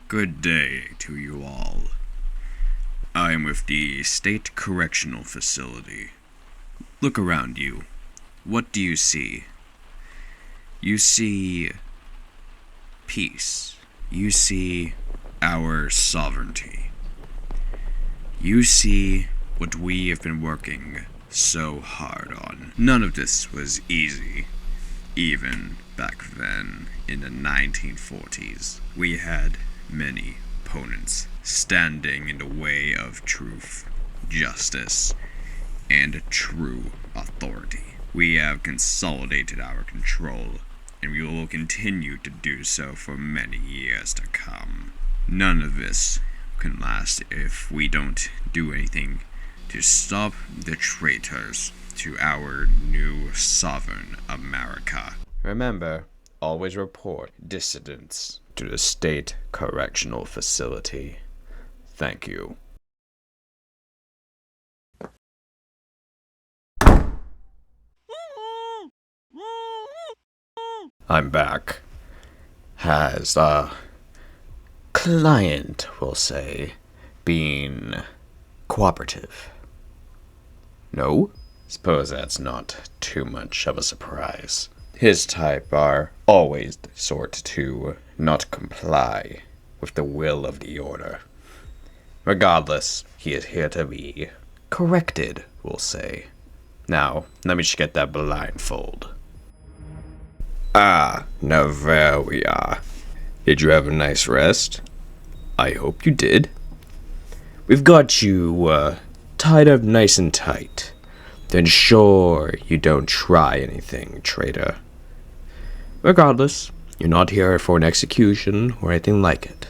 Good day to you all. I am with the State Correctional Facility. Look around you. What do you see? You see peace. You see our sovereignty. You see what we have been working so hard on. None of this was easy, even back then in the 1940s. We had many opponents standing in the way of truth, justice, and true authority. We have consolidated our control, and we will continue to do so for many years to come. None of this can last if we don't do anything to stop the traitors to our new sovereign America. Remember, always report dissidents to the State Correctional Facility. Thank you. I'm back. Has the client, we'll say, been cooperative? No? Suppose that's not too much of a surprise. His type are always the sort to not comply with the will of the order. Regardless, he is here to be corrected, we'll say. Now, let me just get that blindfold. Ah, now there we are. Did you have a nice rest? I hope you did. We've got you, tied up nice and tight. Then sure you don't try anything, traitor. Regardless, you're not here for an execution or anything like it.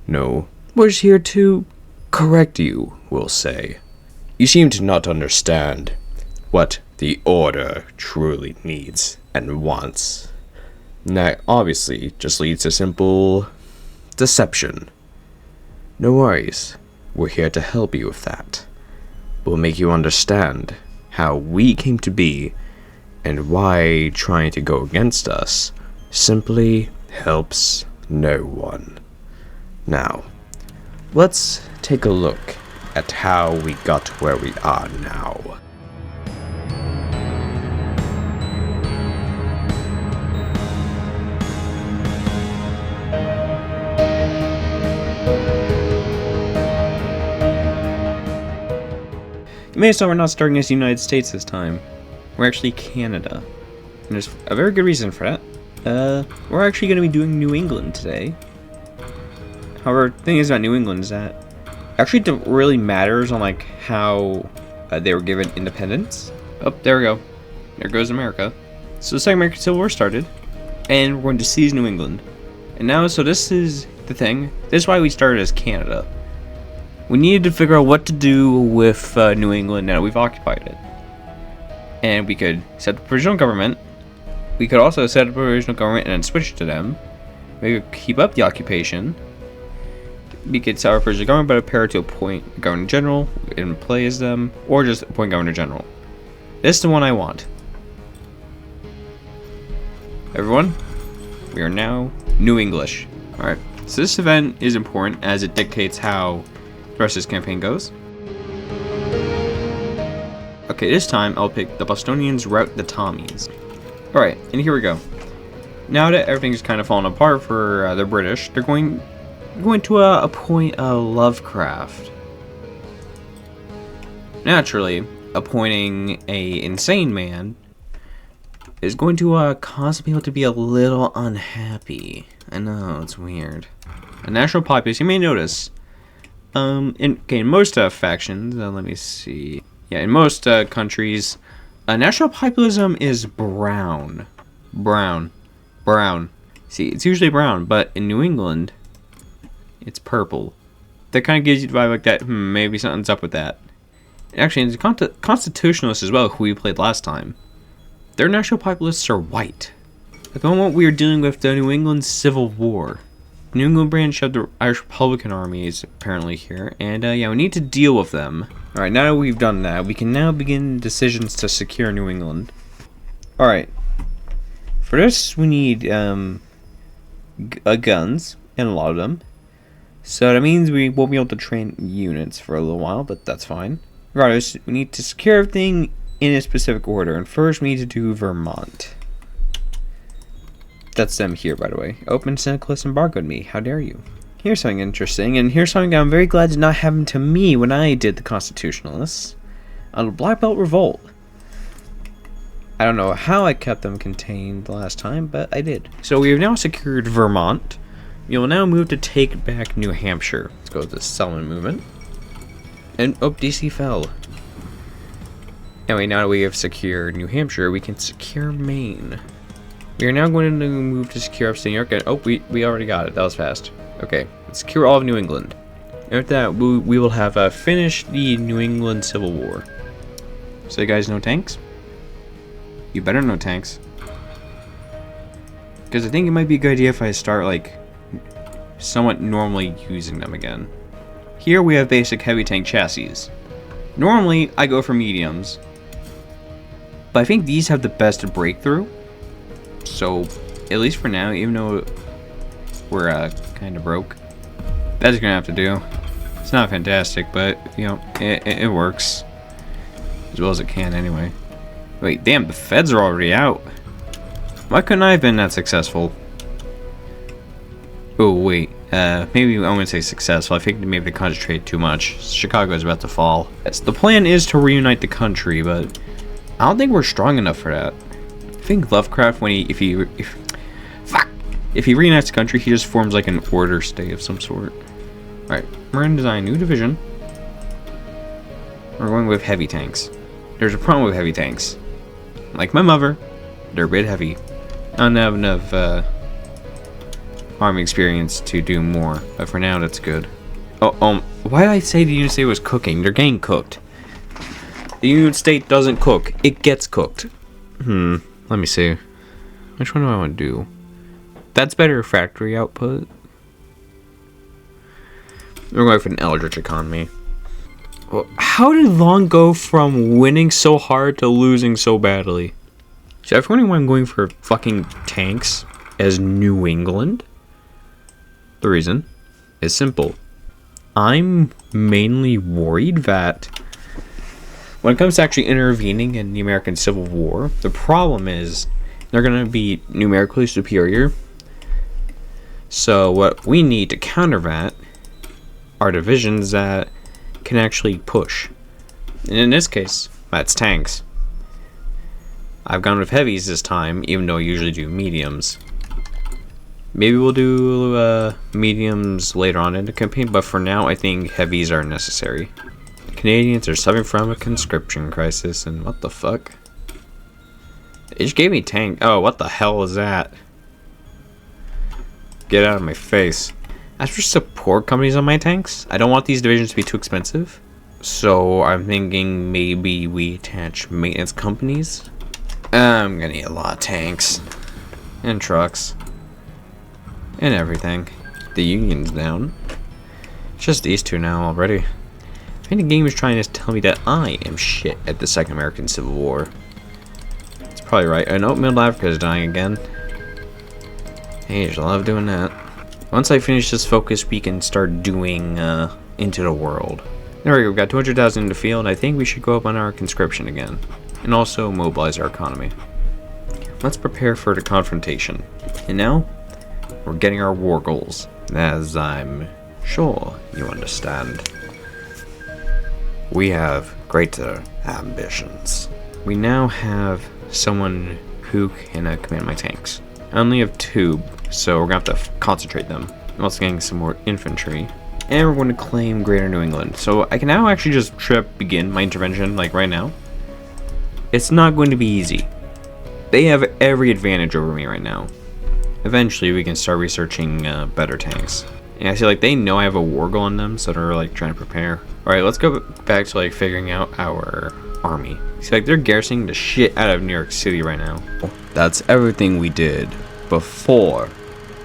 No, we're just here to correct you, we'll say. You seem to not understand what the order truly needs and wants. And that obviously just leads to simple deception. No worries, we're here to help you with that. We'll make you understand how we came to be and why trying to go against us simply helps no one. Now, let's take a look at how we got where we are now. You may have saw we're not starting as the United States this time. We're actually Canada. And there's a very good reason for that. We're actually going to be doing New England today. However, the thing is about New England is that actually it really matters on like how they were given independence. Oh, there we go. There goes America. So the Second American Civil War started, and we're going to seize New England. And now, so this is the thing. This is why we started as Canada. We needed to figure out what to do with New England now that we've occupied it. And we could set up a provisional government. We could also set up a provisional government and then switch to them. We could keep up the occupation. We could set up a provisional government, but appear to appoint a governor general and play as them, or just appoint governor general. This is the one I want. Everyone, we are now New English. Alright, so this event is important as it dictates how the rest of this campaign goes. Okay, this time I'll pick the Bostonians rout the Tommies. Alright, and here we go. Now that everything's kind of fallen apart for the British, they're going to appoint Lovecraft. Naturally, appointing a insane man is going to cause people to be a little unhappy. I know, it's weird. A national populace, you may notice. In most factions, let me see. Yeah, in most countries, national populism is brown. Brown. See, it's usually brown, but in New England, it's purple. That kind of gives you the vibe like that, maybe something's up with that. Actually, it's constitutionalists as well, who we played last time. Their national populists are white. At the moment, we are dealing with the New England Civil War. New England branch of the Irish Republican Army is apparently here, and yeah, we need to deal with them. Alright, now that we've done that, we can now begin decisions to secure New England. Alright, for this we need guns, and a lot of them, So that means we won't be able to train units for a little while, but that's fine. Regardless, we need to secure everything in a specific order. And first we need to do Vermont. That's them here, by the way. Open Syndicalist embargoed me. How dare you? Here's something interesting, and here's something I'm very glad did not happen to me when I did the Constitutionalists. A Black Belt Revolt. I don't know how I kept them contained the last time, but I did. So we have now secured Vermont. We will now move to take back New Hampshire. Let's go with the Selman movement. And, oh, DC fell. Anyway, now that we have secured New Hampshire, we can secure Maine. We are now going to move to secure upstate New York. And, oh, we already got it. That was fast. Okay, let's secure all of New England. After that, we will have finished the New England Civil War. So you guys know tanks? You better know tanks. Because I think it might be a good idea if I start, like, somewhat normally using them again. Here we have basic heavy tank chassis. Normally, I go for mediums. But I think these have the best breakthrough. So, at least for now, even though we're kind of broke, that's gonna have to do. It's not fantastic, but, you know, it works. As well as it can, anyway. Wait, damn, the feds are already out. Why couldn't I have been that successful? Oh, wait. Maybe I wouldn't say successful. I think maybe they concentrate too much. Chicago is about to fall. Yes, the plan is to reunite the country, but I don't think we're strong enough for that. I think Lovecraft, when if he reunites the country, he just forms like an order state of some sort. Alright, we're gonna design a new division. We're going with heavy tanks. There's a problem with heavy tanks. Like my mother, they're a bit heavy. I don't have enough army experience to do more, but for now that's good. Oh, why did I say the United States was cooking? They're getting cooked. The United States doesn't cook, it gets cooked. Let me see. Which one do I want to do? That's better factory output. We're going for an Eldritch economy. Well, how did Long go from winning so hard to losing so badly? So if you're wondering why I'm going for fucking tanks as New England, the reason is simple. I'm mainly worried that when it comes to actually intervening in the American Civil War, the problem is they're going to be numerically superior. So what we need to counter that are divisions that can actually push. And in this case, that's tanks. I've gone with heavies this time, even though I usually do mediums. Maybe we'll do mediums later on in the campaign, but for now I think heavies are necessary. The Canadians are suffering from a conscription crisis, and what the fuck? It just gave me tank. Oh, what the hell is that? Get out of my face. As for support companies on my tanks, I don't want these divisions to be too expensive. So I'm thinking maybe we attach maintenance companies. I'm gonna need a lot of tanks. And trucks. And everything. The Union's down. It's just these two now already. I think the game is trying to tell me that I am shit at the Second American Civil War. It's probably right. And Middle Africa is dying again. Hey, I just love doing that. Once I finish this focus, we can start doing Into the World. There we go, we've got 200,000 in the field. I think we should go up on our conscription again. And also mobilize our economy. Let's prepare for the confrontation. And now, we're getting our war goals. As I'm sure you understand. We have greater ambitions. We now have someone who can command my tanks. I only have 2, so we're going to have to concentrate them. I'm also getting some more infantry. And we're going to claim Greater New England. So I can now actually just begin my intervention, like right now. It's not going to be easy. They have every advantage over me right now. Eventually, we can start researching better tanks. And I see, like, they know I have a war goal on them, so they're, like, trying to prepare. Alright, let's go back to, like, figuring out our army. See, like, they're garrisoning the shit out of New York City right now. That's everything we did before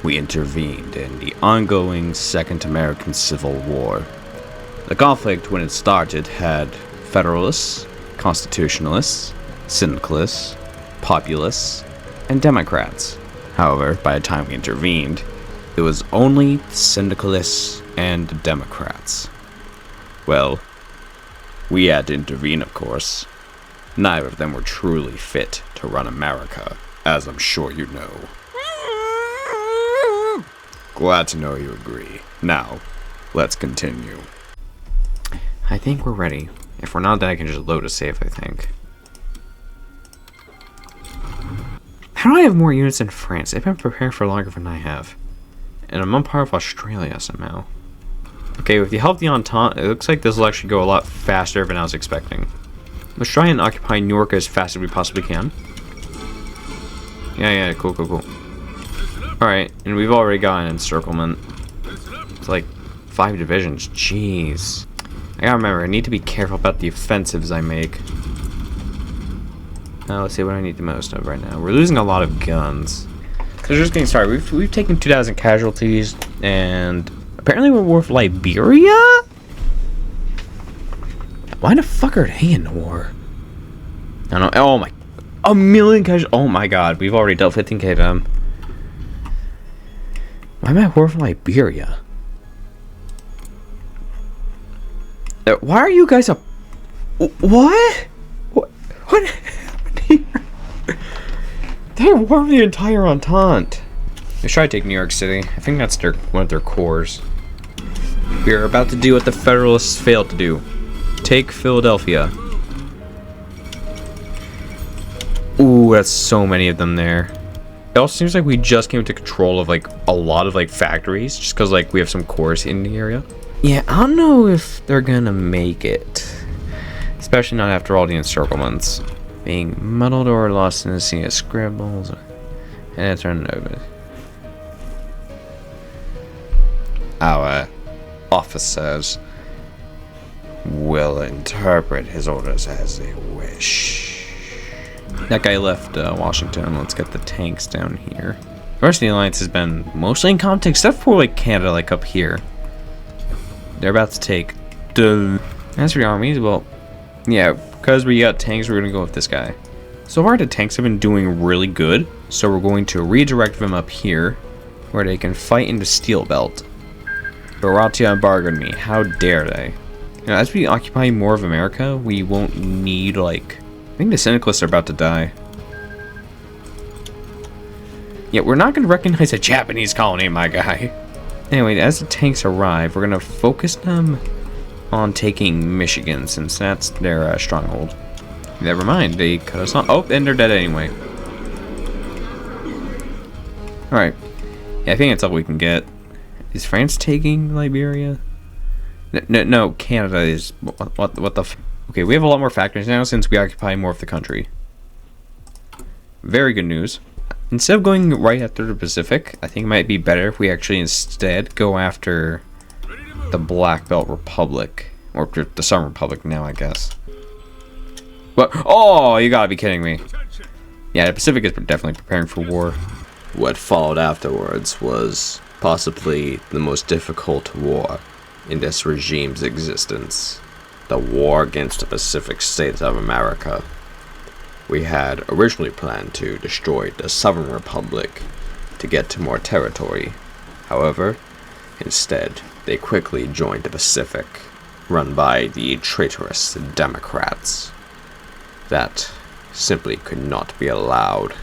we intervened in the ongoing Second American Civil War. The conflict, when it started, had Federalists, Constitutionalists, Syndicalists, Populists, and Democrats. However, by the time we intervened, It was only syndicalists and Democrats. Well, we had to intervene, of course. Neither of them were truly fit to run America, as I'm sure you know. Glad to know you agree. Now, let's continue. I think we're ready. If we're not, then I can just load a save, I think. How do I have more units in France? They've been preparing for longer than I have. And I'm on par with Australia somehow. Okay, with the help of the Entente, it looks like this will actually go a lot faster than I was expecting. Let's try and occupy New York as fast as we possibly can. Yeah, cool. Alright, and we've already got an encirclement. It's like 5 divisions, jeez. I gotta remember, I need to be careful about the offensives I make. Now let's see what I need the most of right now. We're losing a lot of guns. So just getting started, we've taken 2,000 casualties, and apparently we're war for Liberia? Why the fuck are they in the war? I don't know. Oh my, a million casualties. Oh my god, we've already dealt 15k to them. Why am I at war for Liberia? Why are you guys up? What? What? They're war for the entire Entente. They try to take New York City. I think that's one of their cores. We are about to do what the Federalists failed to do. Take Philadelphia. Ooh, that's so many of them there. It also seems like we just came into control of like a lot of like factories, just because like we have some cores in the area. Yeah, I don't know if they're gonna make it, especially not after all the encirclements. Being muddled or lost in the sea of scribbles, and it's turned over. Our officers will interpret his orders as they wish. That guy left Washington. Let's get the tanks down here. The rest of the alliance has been mostly in contact, except for like Canada, like up here. They're about to take the. As for the armies, well, yeah, because we got tanks, we're gonna go with this guy. So far, the tanks have been doing really good, so we're going to redirect them up here, where they can fight in the Steel Belt. Baratia embargoed me. How dare they? You know, as we occupy more of America, we won't need, like... I think the Syndicalists are about to die. Yeah, we're not going to recognize a Japanese colony, my guy. Anyway, as the tanks arrive, we're going to focus them on taking Michigan, since that's their stronghold. Never mind, they cut us off. Oh, and they're dead anyway. Alright. Yeah, I think that's all we can get. Is France taking Liberia? No, Canada is... What the f... Okay, we have a lot more factories now since we occupy more of the country. Very good news. Instead of going right after the Pacific, I think it might be better if we actually instead go after the Black Belt Republic. Or the Southern Republic now, I guess. What? Oh, you gotta be kidding me. Yeah, the Pacific is definitely preparing for war. What followed afterwards was possibly the most difficult war in this regime's existence. The war against the Pacific states of America. We had originally planned to destroy the Southern Republic to get to more territory. However, instead, they quickly joined the Pacific, run by the traitorous Democrats. That simply could not be allowed.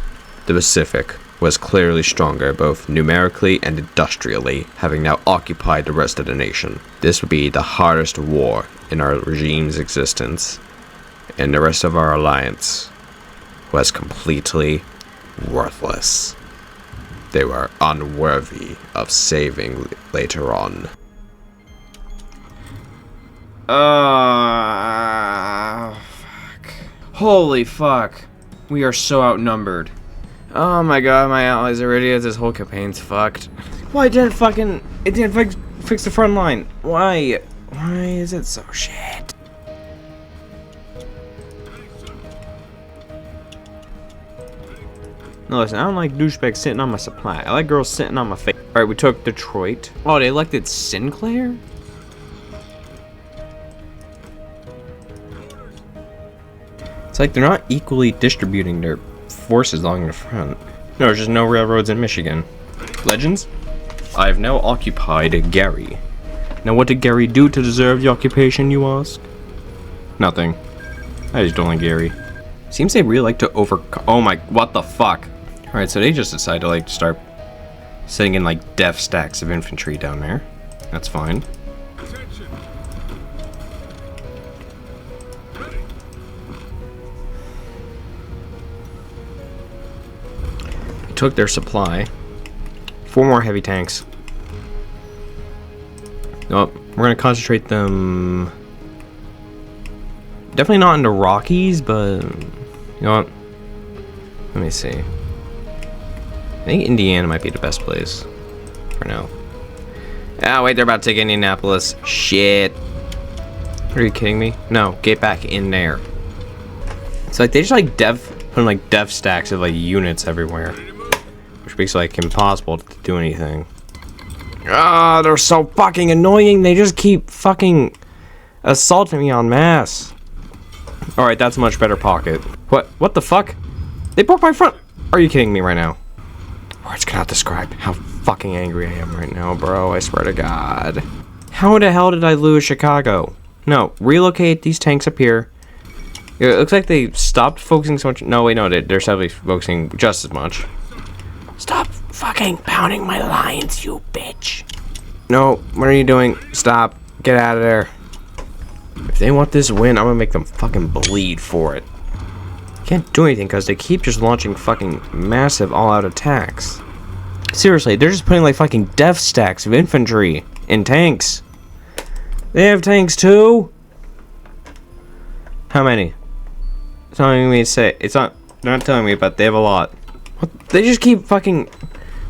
The Pacific was clearly stronger both numerically and industrially, having now occupied the rest of the nation. This would be the hardest war in our regime's existence, and the rest of our alliance was completely worthless. They were unworthy of saving later on. Fuck. Holy fuck. We are so outnumbered. Oh my god, my allies are idiots. This whole campaign's fucked. Why didn't it didn't fix the front line? Why is it so shit? No, listen, I don't like douchebags sitting on my supply. I like girls sitting on my face. Alright, we took Detroit. Oh, they elected Sinclair? It's like they're not equally distributing their forces along the front. No, there's just no railroads in Michigan. Legends? I have now occupied Gary. Now what did Gary do to deserve the occupation, you ask? Nothing. I just don't like Gary. Seems they really like to oh my, what the fuck? Alright, so they just decided to like start sitting in like death stacks of infantry down there. That's fine. We took their supply. 4 more heavy tanks. Oh, we're gonna concentrate them. Definitely not in the Rockies, but you know what? Let me see. I think Indiana might be the best place for now. Ah, wait, they're about to take Indianapolis. Shit. Are you kidding me? No, get back in there. It's like they just like putting like dev stacks of like units everywhere, which makes it like impossible to do anything. Ah, they're so fucking annoying. They just keep fucking assaulting me en masse. Alright, that's a much better pocket. What the fuck? They broke my front. Are you kidding me right now? Words cannot describe how fucking angry I am right now, bro. I swear to God. How the hell did I lose Chicago? No, relocate these tanks up here. It looks like they stopped focusing so much. No, wait, no, they're sadly focusing just as much. Stop fucking pounding my lines, you bitch. No, what are you doing? Stop. Get out of there. If they want this win, I'm gonna make them fucking bleed for it. Can't do anything because they keep just launching fucking massive all-out attacks. Seriously, they're just putting like fucking death stacks of infantry in tanks. They have tanks too? How many? It's not telling me to say. They're not telling me, but they have a lot. What? They just keep fucking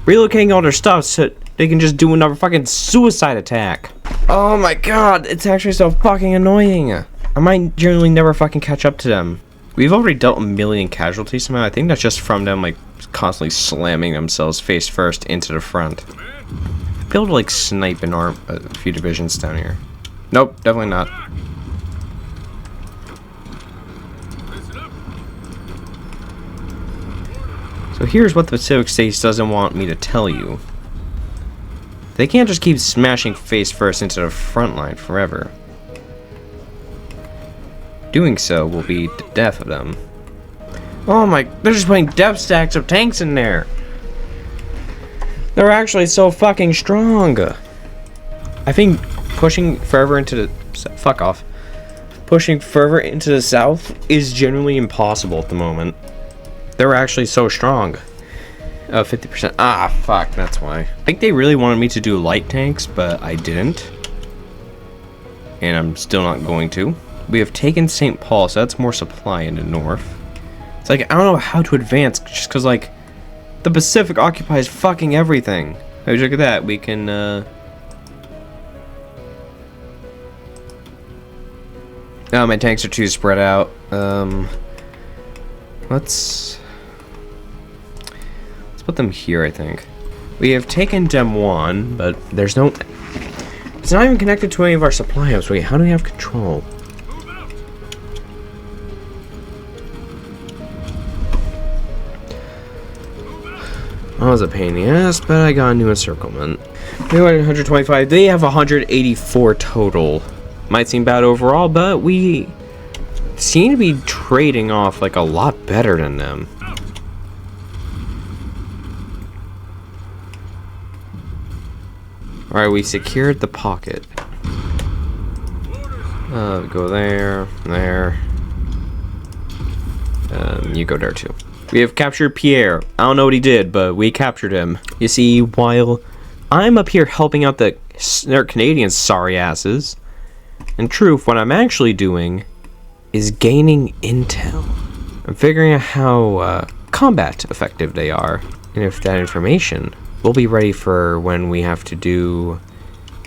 relocating all their stuff so they can just do another fucking suicide attack. Oh my God, it's actually so fucking annoying. I might generally never fucking catch up to them. We've already dealt 1 million casualties somehow. I think that's just from them like constantly slamming themselves face first into the front. Be able to like snipe and arm a few divisions down here. Nope, definitely not. So here's what the Pacific States doesn't want me to tell you. They can't just keep smashing face first into the front line forever. Doing so will be the death of them. Oh my, they're just putting death stacks of tanks in there. They're actually so fucking strong. I think pushing further into the... Fuck off. Pushing further into the south is generally impossible at the moment. They're actually so strong. 50%. Ah, fuck, that's why. I think they really wanted me to do light tanks, but I didn't. And I'm still not going to. We have taken St. Paul, so that's more supply in the north. It's like, I don't know how to advance, just because, like, the Pacific occupies fucking everything. Hey, look at that. We can, Oh, my tanks are too spread out. Let's put them here, I think. We have taken Dem 1, but there's no... It's not even connected to any of our supply hubs. Wait, how do we have control? That was a pain in the ass, but I got a new encirclement. We went 125. They have 184 total. Might seem bad overall, but we seem to be trading off like a lot better than them. Alright, we secured the pocket. Go there, there. You go there too. We have captured Pierre. I don't know what he did, but we captured him. You see, while I'm up here helping out the Canadian sorry asses, in truth, what I'm actually doing is gaining intel. I'm figuring out how combat effective they are, and if that information will be ready for when we have to do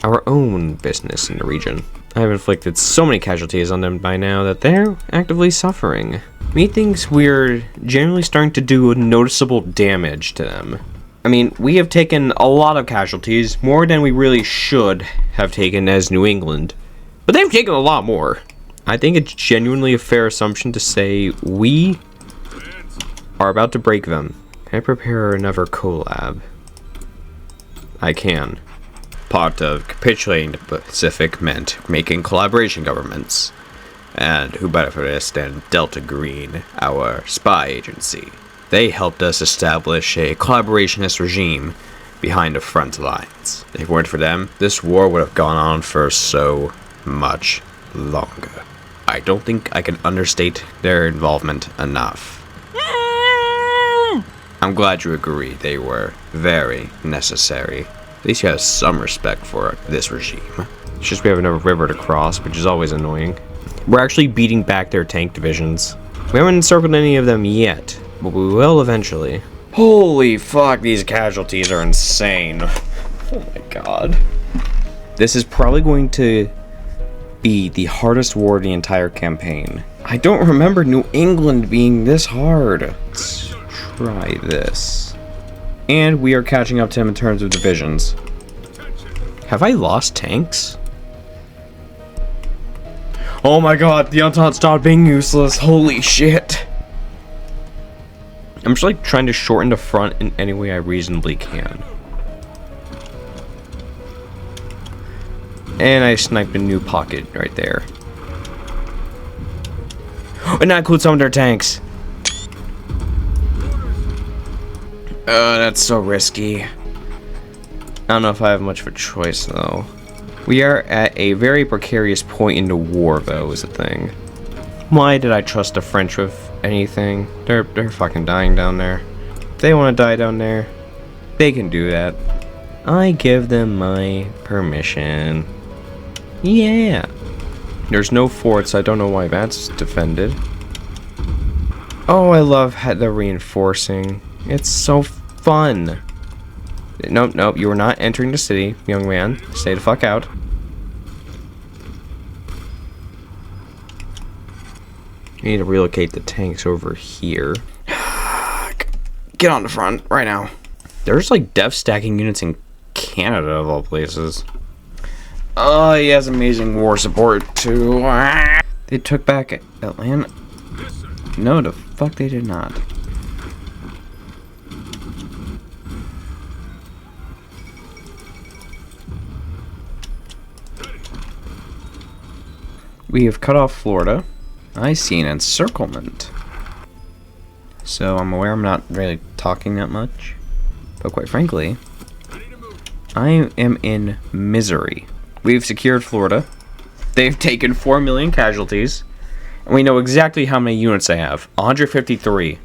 our own business in the region. I have inflicted so many casualties on them by now that they're actively suffering. Methinks we're generally starting to do noticeable damage to them. I mean, we have taken a lot of casualties, more than we really should have taken as New England. But they've taken a lot more. I think it's genuinely a fair assumption to say we are about to break them. Can I prepare another collab? I can. Part of capitulating the Pacific meant making collaboration governments. And who better for this than Delta Green, our spy agency? They helped us establish a collaborationist regime behind the front lines. If it weren't for them, this war would have gone on for so much longer. I don't think I can understate their involvement enough. I'm glad you agree they were very necessary. At least you have some respect for this regime. It's just we have another river to cross, which is always annoying. We're actually beating back their tank divisions. We haven't encircled any of them yet, but we will eventually. Holy fuck, these casualties are insane. Oh my god. This is probably going to be the hardest war of the entire campaign. I don't remember New England being this hard. Let's try this. And we are catching up to him in terms of divisions. Have I lost tanks? Oh my god, the Entente stopped being useless. Holy shit. I'm just like trying to shorten the front in any way I reasonably can. And I sniped a new pocket right there. And that includes some of their tanks. That's so risky. I don't know if I have much of a choice though. We are at a very precarious point in the war though, is the thing. Why did I trust the French with anything? They're fucking dying down there. If they want to die down there, they can do that. I give them my permission. Yeah. There's no fort, so I don't know why that's defended. Oh, I love the reinforcing. It's so fun. Nope, you are not entering the city, young man. Stay the fuck out. I need to relocate the tanks over here. Get on the front right now. There's like death stacking units in Canada of all places. Oh, he has amazing war support too. They took back Atlanta. No, the fuck they did not. We have cut off Florida. I see an encirclement. So I'm aware I'm not really talking that much. But quite frankly, I am in misery. We've secured Florida. They've taken 4 million casualties. And we know exactly how many units they have. 153.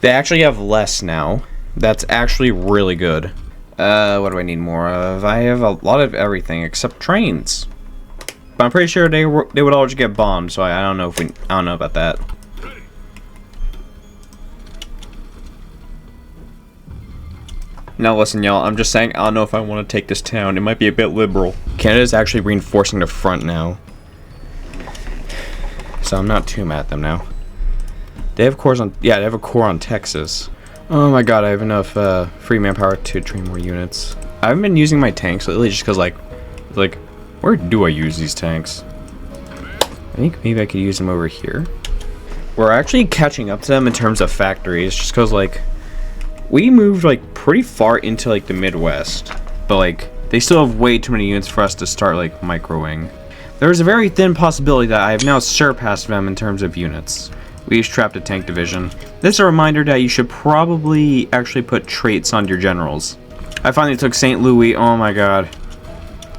They actually have less now. That's actually really good. What do I need more of? I have a lot of everything except trains. But I'm pretty sure they would all just get bombed, so I don't know if I don't know about that. Now listen, y'all, I'm just saying I don't know if I want to take this town. It might be a bit liberal. Canada's actually reinforcing the front now. So I'm not too mad at them now. They have cores on, yeah, they have a core on Texas. Oh my god, I have enough free manpower to train more units. I haven't been using my tanks lately just because like, where do I use these tanks? I think maybe I could use them over here. We're actually catching up to them in terms of factories just because like, we moved like pretty far into like the Midwest, but like they still have way too many units for us to start like microing. There's a very thin possibility that I have now surpassed them in terms of units. We just trapped a tank division. This is a reminder that you should probably actually put traits on your generals. I finally took St. Louis. Oh my god.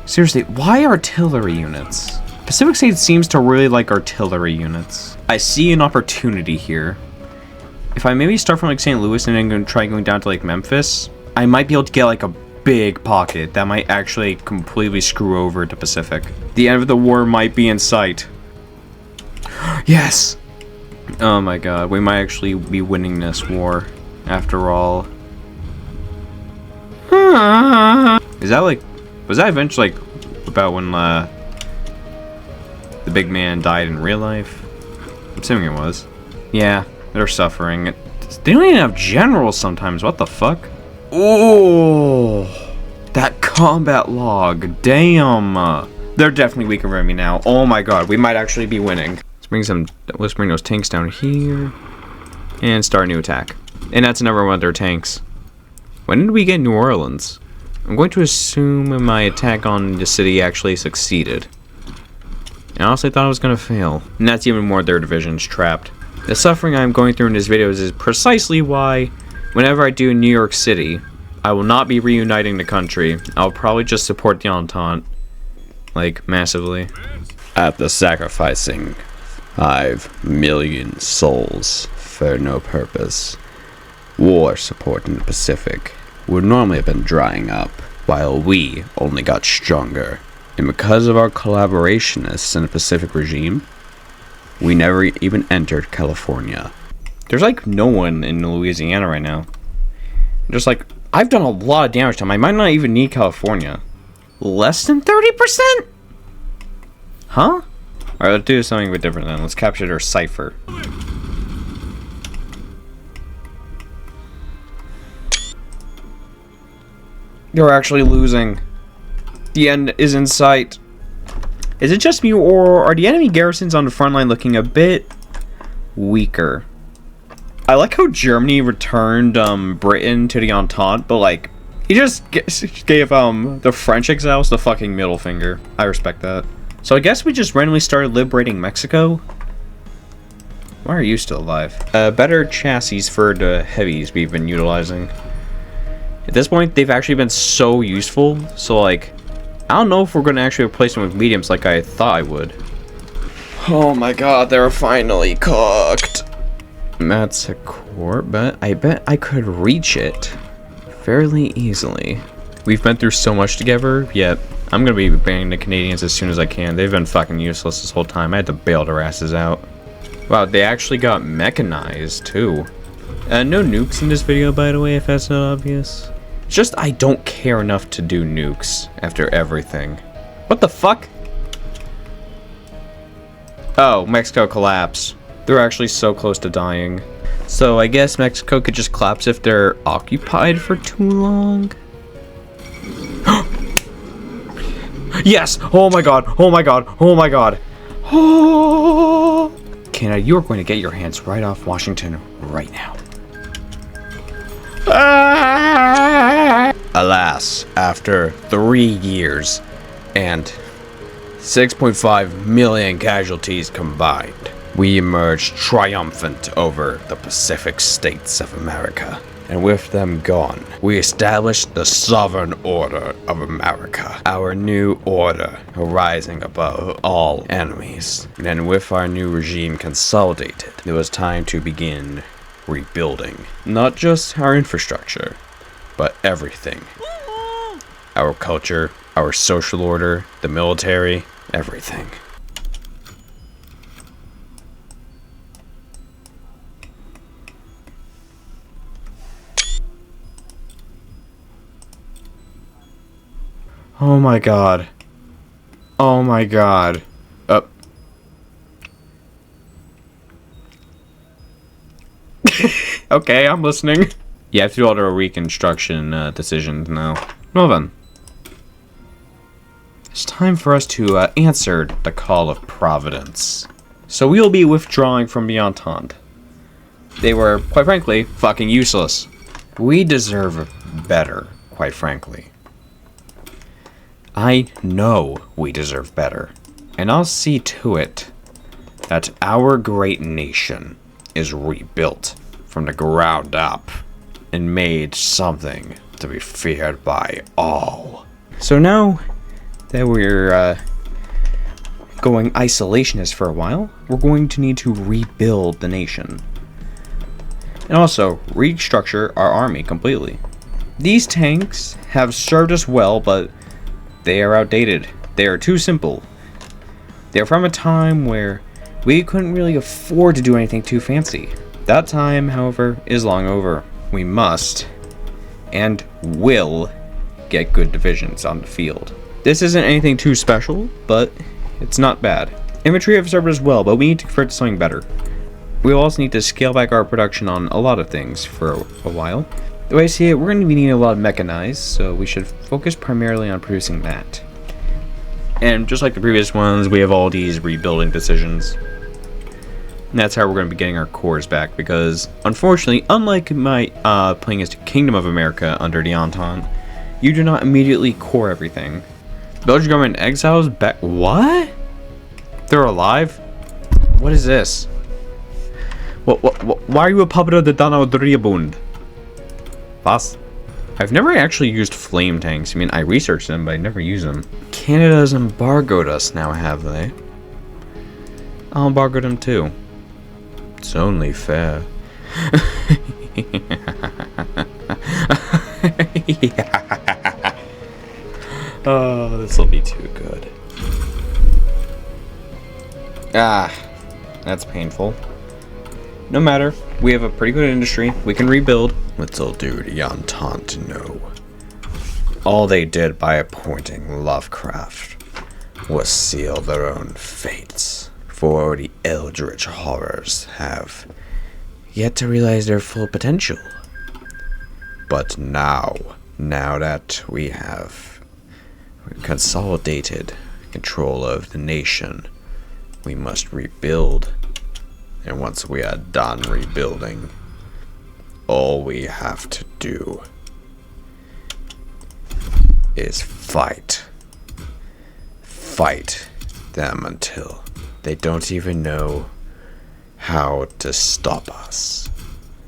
Seriously, why artillery units? Pacific States seems to really like artillery units. I see an opportunity here. If I maybe start from like St. Louis and then try going down to like Memphis, I might be able to get like a big pocket that might actually completely screw over the Pacific. The end of the war might be in sight. Yes! Oh my god, we might actually be winning this war after all. Is that like, was that eventually like about when the big man died in real life? I'm assuming it was. Yeah. They're suffering. They don't even have generals sometimes. What the fuck? Oh, that combat log. Damn. They're definitely weaker than me now. Oh my god, we might actually be winning. Let's bring those tanks down here and start a new attack. And that's another one of their tanks. When did we get New Orleans? I'm going to assume my attack on the city actually succeeded. I honestly thought I was going to fail. And that's even more their divisions trapped. The suffering I'm going through in these videos is precisely why, whenever I do New York City, I will not be reuniting the country. I'll probably just support the Entente. Like, massively. After sacrificing 5 million souls for no purpose, war support in the Pacific would normally have been drying up, while we only got stronger. And because of our collaborationists in the Pacific regime, we never even entered California. There's like no one in Louisiana right now. Just like, I've done a lot of damage to them. I might not even need California. Less than 30%? Huh? Alright, let's do something a bit different then. Let's capture their cipher. They're actually losing. The end is in sight. Is it just me, or are the enemy garrisons on the front line looking a bit weaker? I like how Germany returned Britain to the Entente, but like, he just gave the French exiles the fucking middle finger. I respect that. So I guess we just randomly started liberating Mexico? Why are you still alive? Better chassis for the heavies we've been utilizing. At this point, they've actually been so useful, so like, I don't know if we're going to actually replace them with mediums like I thought I would. Oh my god, they're finally cooked. That's a court, but I bet I could reach it fairly easily. We've been through so much together, yet I'm going to be banning the Canadians as soon as I can. They've been fucking useless this whole time. I had to bail their asses out. Wow, they actually got mechanized too. No nukes in this video, by the way, if that's not obvious. It's just I don't care enough to do nukes after everything. What the fuck? Oh, Mexico collapsed. They're actually so close to dying. So I guess Mexico could just collapse if they're occupied for too long. Yes! Oh my god! Oh my god! Oh my god! Oh! Canada, you're going to get your hands right off Washington right now. Alas, after 3 years and 6.5 million casualties combined, we emerged triumphant over the Pacific states of America. And with them gone, we established the Sovereign Order of America, our new order rising above all enemies. And with our new regime consolidated, it was time to begin rebuilding. Not just our infrastructure, but everything. Our culture, our social order, the military, everything. Oh my god. Oh my god. Okay, I'm listening. You have to do all the reconstruction decisions now. Well then. It's time for us to answer the call of Providence. So we will be withdrawing from the Entente. They were, quite frankly, fucking useless. We deserve better, quite frankly. I know we deserve better. And I'll see to it that our great nation is rebuilt from the ground up and made something to be feared by all. So now that we're going isolationist for a while, we're going to need to rebuild the nation. And also restructure our army completely. These tanks have served us well, but they are outdated. They are too simple. They're from a time where we couldn't really afford to do anything too fancy. That time, however, is long over. We must and will get good divisions on the field. This isn't anything too special, but it's not bad. Infantry have served us well, but we need to convert to something better. We will also need to scale back our production on a lot of things for a while. The way I see it, we're going to be needing a lot of mechanized, so we should focus primarily on producing that. And just like the previous ones, we have all these rebuilding decisions. And that's how we're going to be getting our cores back, because unfortunately, unlike my playing as the Kingdom of America under the Entente, you do not immediately core everything. Belgian government exiles back. What? They're alive? What is this? Why are you a puppet of the Donald-Riebund? Was? I've never actually used flame tanks. I mean, I researched them, but I never use them. Canada's embargoed us now, have they? I'll embargo them too. It's only fair. Oh, this will be too good. Ah, that's painful. No matter, we have a pretty good industry. We can rebuild. Little do the Entente know. All they did by appointing Lovecraft was seal their own fates. For the eldritch horrors have yet to realize their full potential. But now that we have consolidated control of the nation, we must rebuild. And once we are done rebuilding, all we have to do is fight. Fight them until they don't even know how to stop us.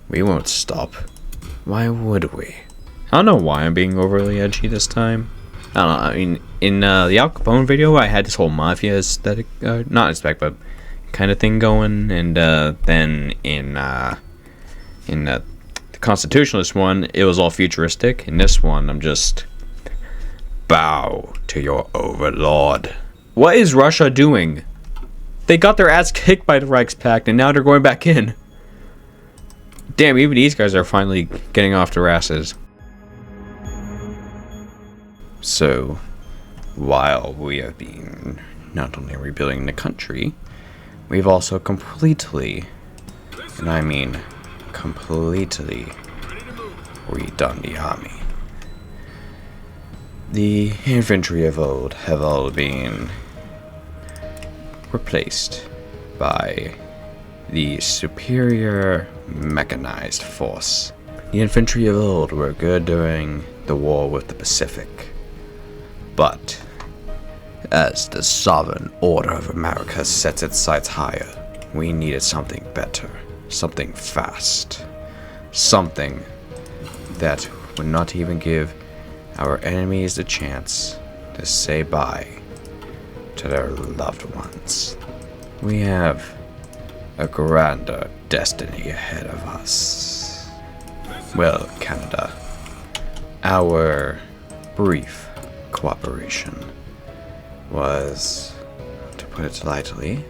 We won't stop. Why would we? I don't know why I'm being overly edgy this time. I don't know. I mean, in the Al Capone video, I had this whole mafia aesthetic, not aesthetic, but kind of thing going. And then in the Constitutionalist one, it was all futuristic. In this one, I'm just bow to your overlord. What is Russia doing? They got their ass kicked by the Reichspakt, and now they're going back in. Damn, even these guys are finally getting off their asses. So, while we have been not only rebuilding the country, we've also completely, and I mean completely, redone the army. The infantry of old have all been replaced by the superior mechanized force. The infantry of old were good during the war with the Pacific, but as the sovereign order of America sets its sights higher, we needed something better, something fast, something that would not even give our enemies the chance to say bye to their loved ones. We have a grander destiny ahead of us. Well, Canada, our brief cooperation was, to put it lightly,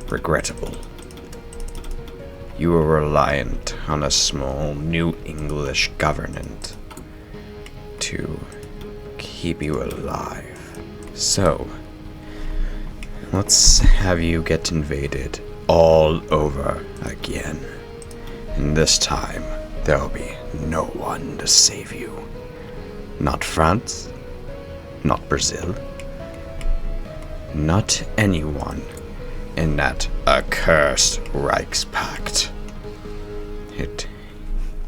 regrettable. You were reliant on a small New English government to keep you alive. So, let's have you get invaded all over again. And this time, there'll be no one to save you. Not France, not Brazil, not anyone in that accursed Reichspakt. It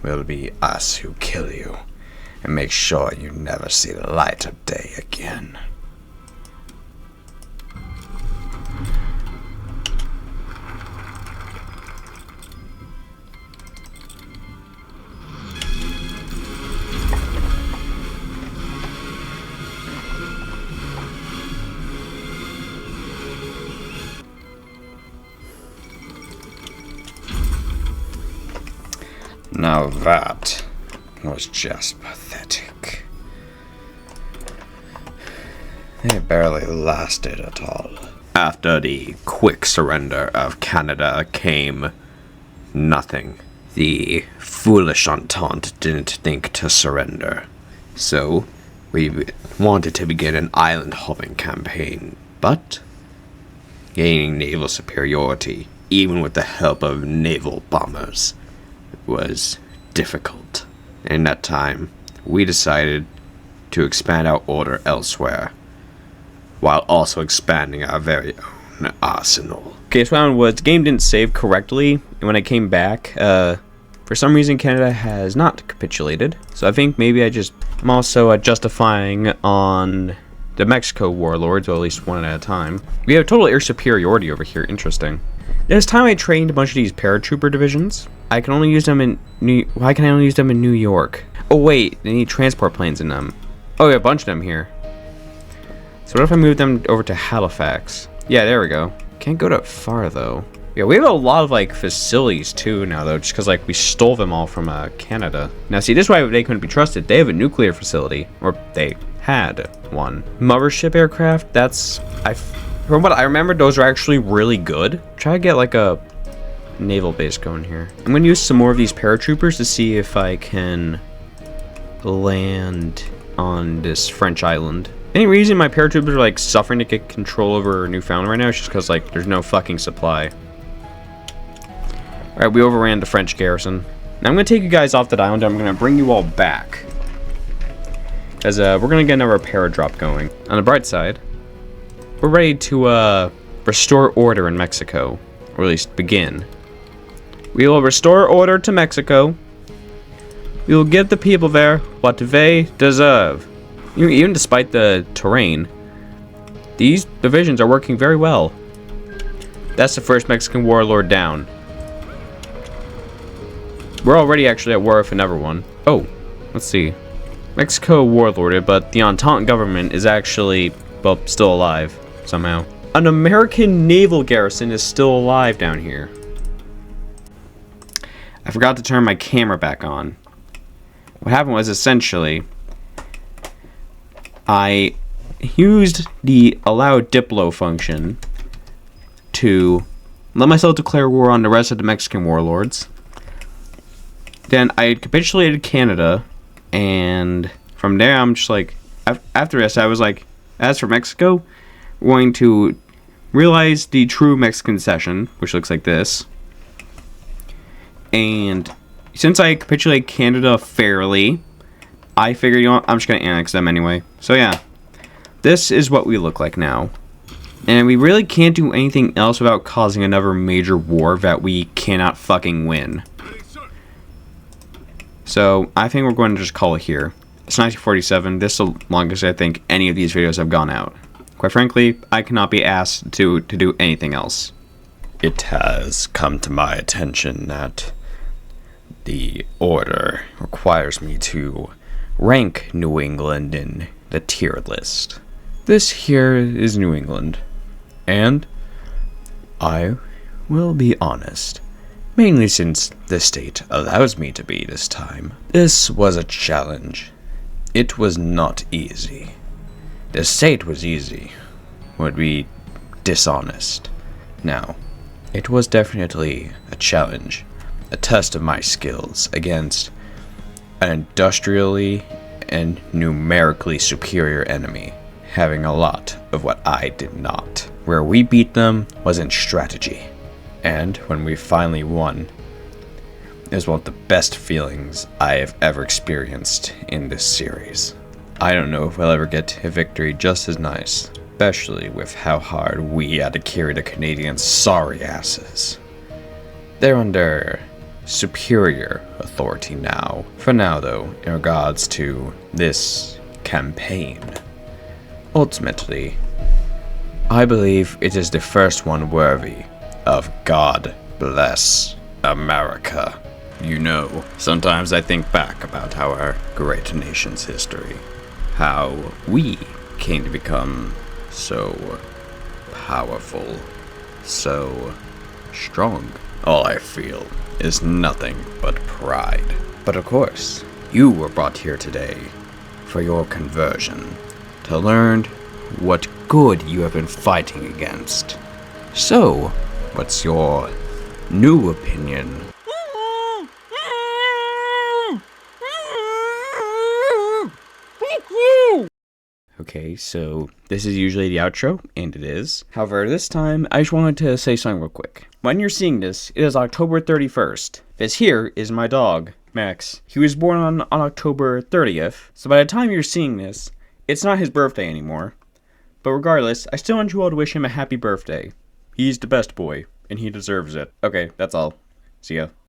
will be us who kill you and make sure you never see the light of day again. Now that was just pathetic. It barely lasted at all. After the quick surrender of Canada came nothing. The foolish Entente didn't think to surrender. So, we wanted to begin an island-hopping campaign, but gaining naval superiority, even with the help of naval bombers, was difficult. In that time, we decided to expand our order elsewhere, while also expanding our very own arsenal. Okay, so what happened was the game didn't save correctly, and when I came back, for some reason Canada has not capitulated. So I think maybe I'm also justifying on the Mexico warlords, or at least one at a time. We have total air superiority over here. Interesting. This time I trained a bunch of these paratrooper divisions. I can only use them in why can I only use them in New York? Oh wait, they need transport planes in them. Oh, we have a bunch of them here. So what if I move them over to Halifax? Yeah, there we go. Can't go that far though. Yeah, we have a lot of like facilities too now though, just because like we stole them all from Canada. Now see, this is why they couldn't be trusted. They have a nuclear facility, or they had one. Mothership aircraft. From what I remember, those are actually really good. Try to get like a naval base going here. I'm gonna use some more of these paratroopers to see if I can land on this French island. Any reason my paratroopers are like suffering to get control over Newfoundland right now? It's just because like there's no fucking supply. Alright, we overran the French garrison. Now I'm gonna take you guys off that island and I'm gonna bring you all back. Because we're gonna get another paradrop going. On the bright side, we're ready to restore order in Mexico. Or at least begin. We will restore order to Mexico. We will give the people there what they deserve. Even despite the terrain, these divisions are working very well. That's the first Mexican warlord down. We're already actually at war with another one. Oh, let's see. Mexico warlorded, but the Entente government is actually, well, still alive somehow. An American naval garrison is still alive down here. I forgot to turn my camera back on. What happened was essentially I used the allow diplo function to let myself declare war on the rest of the Mexican warlords. Then I capitulated Canada, and from there I'm just like, after this I was like, as for Mexico, we're going to realize the true Mexican cession, which looks like this. And since I capitulate Canada fairly, I figured, you know what, I'm just going to annex them anyway. So yeah, this is what we look like now. And we really can't do anything else without causing another major war that we cannot fucking win. So I think we're going to just call it here. It's 1947. This is the longest I think any of these videos have gone out. Quite frankly, I cannot be asked to do anything else. It has come to my attention that the order requires me to rank New England in the tier list. This here is New England, and I will be honest, mainly since the state allows me to be this time. This was a challenge. It was not easy. The state was easy, would be dishonest. Now, it was definitely a challenge, a test of my skills against an industrially and numerically superior enemy, having a lot of what I did not. Where we beat them was in strategy, and when we finally won, it was one of the best feelings I have ever experienced in this series. I don't know if we'll ever get a victory just as nice, especially with how hard we had to carry the Canadians' sorry asses. They're under superior authority now. For now though, in regards to this campaign, ultimately, I believe it is the first one worthy of God Bless America. You know, sometimes I think back about our great nation's history, how we came to become so powerful, so strong. All I feel is nothing but pride. But of course, you were brought here today for your conversion, to learn what good you have been fighting against. So, what's your new opinion? Okay, so this is usually the outro, and it is. However, this time, I just wanted to say something real quick. When you're seeing this, it is October 31st. This here is my dog, Max. He was born on October 30th, so by the time you're seeing this, it's not his birthday anymore. But regardless, I still want you all to wish him a happy birthday. He's the best boy, and he deserves it. Okay, that's all. See ya.